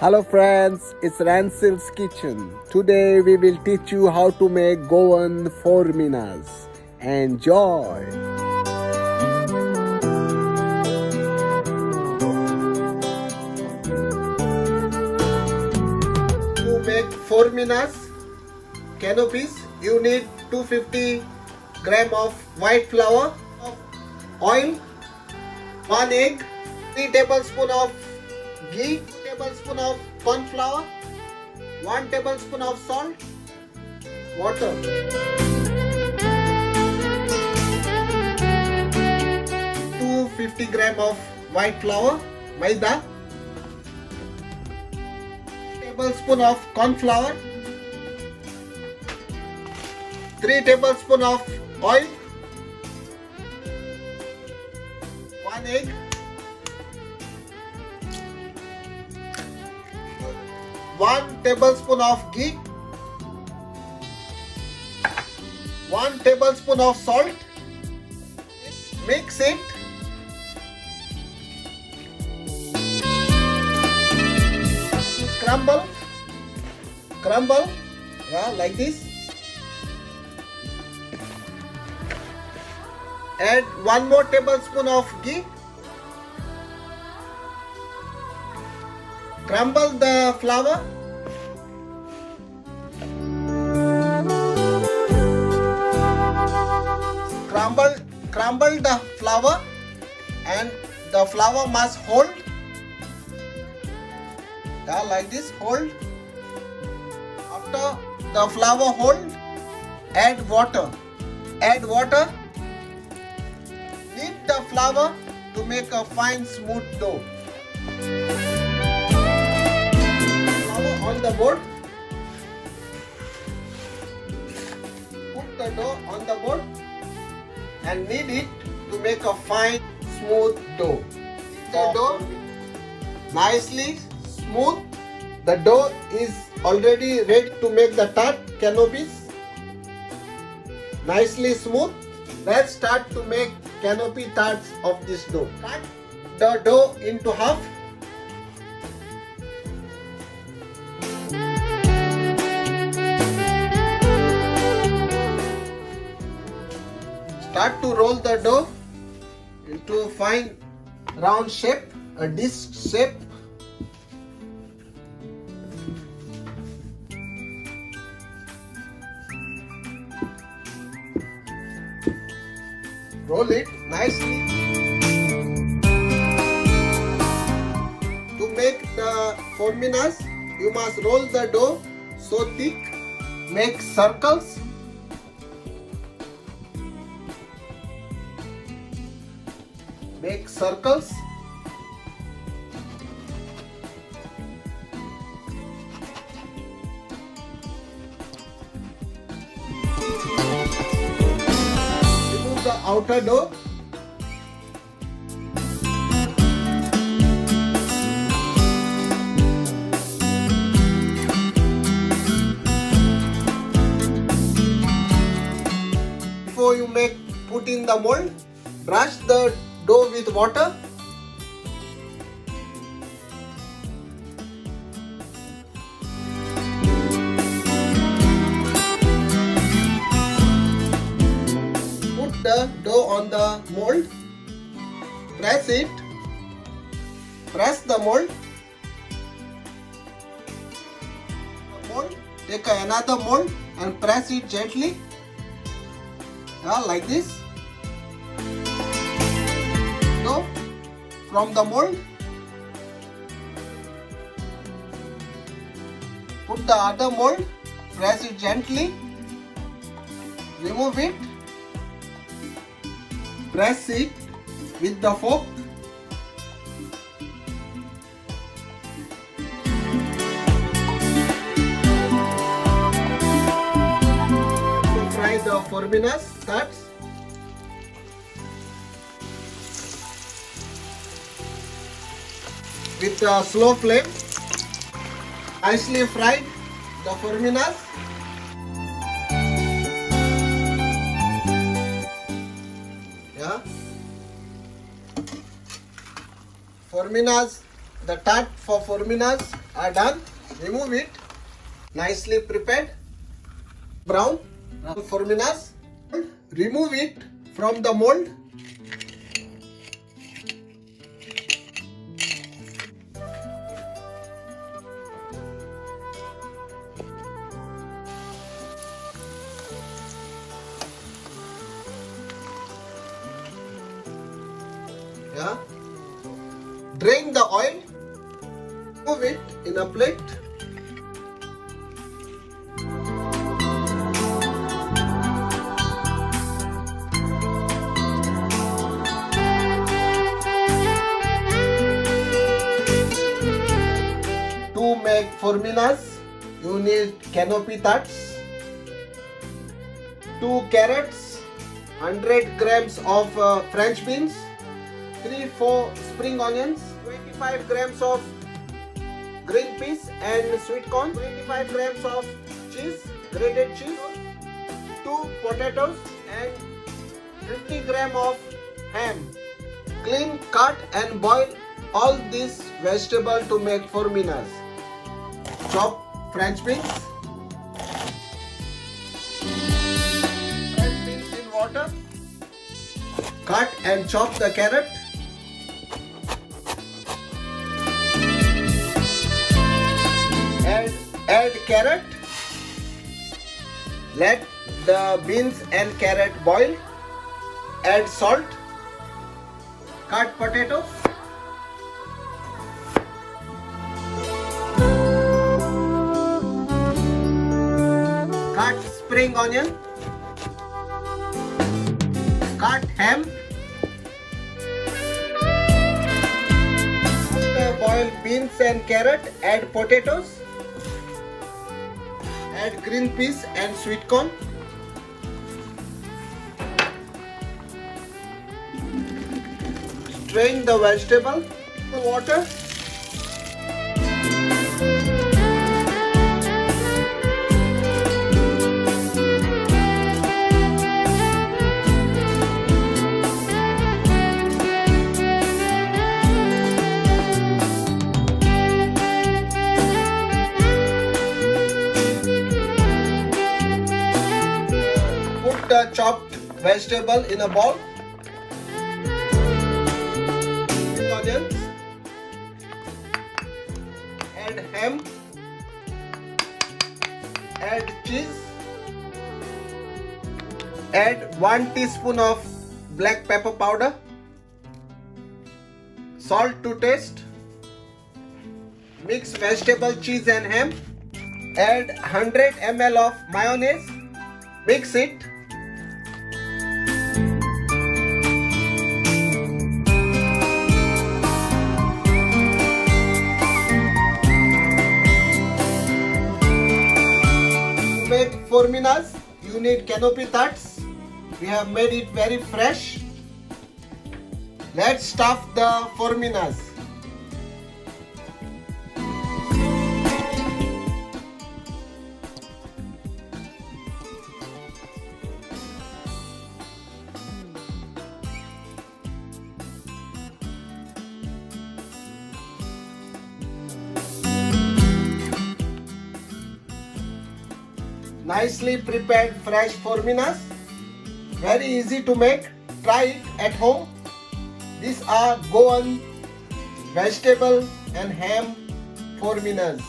Hello friends, it's Ransil's Kitchen. Today we will teach you how to make Goan forminas. Enjoy! To make forminas, canopies, you need 250 gram of white flour, oil, 1 egg, 3 tablespoons of ghee, tablespoon of corn flour, 1 tablespoon of salt, water. 250 gram of white flour, maida, tablespoon of corn flour, 3 tablespoon of oil, 1 egg, 1 tablespoon of ghee, 1 tablespoon of salt. Mix it. Crumble, yeah, like this. Add 1 more tablespoon of ghee. Crumble the flour. Crumble the flour, and the flour must hold. Yeah, like this, hold. After the flour hold, add water. Knead the flour to make a fine smooth dough. On the board. Put the dough on the board and knead it to make a fine smooth dough. The dough nicely smooth. The dough is already ready to make the tart canopies. Nicely smooth. Let's start to make canopy tarts of this dough. Cut the dough into half. Start to roll the dough into a fine round shape, a disc shape. Roll it nicely. To make the forminas, you must roll the dough so thick. Make circles. Make circles. Remove the outer dough. Before you put in the mold, brush the dough with water. Put the dough on the mold. Press it. Press the mold. Take another mold and press it gently. Yeah, like this. From the mold, put the other mold, press it gently, remove it, press it with the fork. To fry the forminas, tarts. With a slow flame, nicely fried the forminas. Yeah. Forminas The tart for forminas are done. Remove it. Nicely prepared. Brown forminas. Remove it from the mold. Yeah. Drain the oil. Move it in a plate. To make forminas, you need canopy tarts, 2 carrots, 100 grams of French beans, 3-4 spring onions, 25 grams of green peas and sweet corn, 25 grams of cheese, grated cheese, 2 potatoes and 50 grams of ham. Clean, cut and boil all these vegetables to make forminas. Chop French beans. French beans in water. Cut and chop the carrot. Add carrot. Let the beans and carrot boil. Add salt. Cut potato. Cut spring onion. Cut ham. After boil beans and carrot, add potatoes. Add green peas and sweet corn. Strain the vegetable. The water. Put the chopped vegetable in a bowl. Onions. Add ham. Add cheese. Add 1 teaspoon of black pepper powder. Salt to taste. Mix vegetable, cheese and ham. Add 100 ml of mayonnaise. Mix it. To make forminas, you need canopy tarts. We have made it very fresh. Let's stuff the forminas. Nicely prepared fresh forminas. Very easy to make. Try it at home. These are Goan vegetable and ham forminas.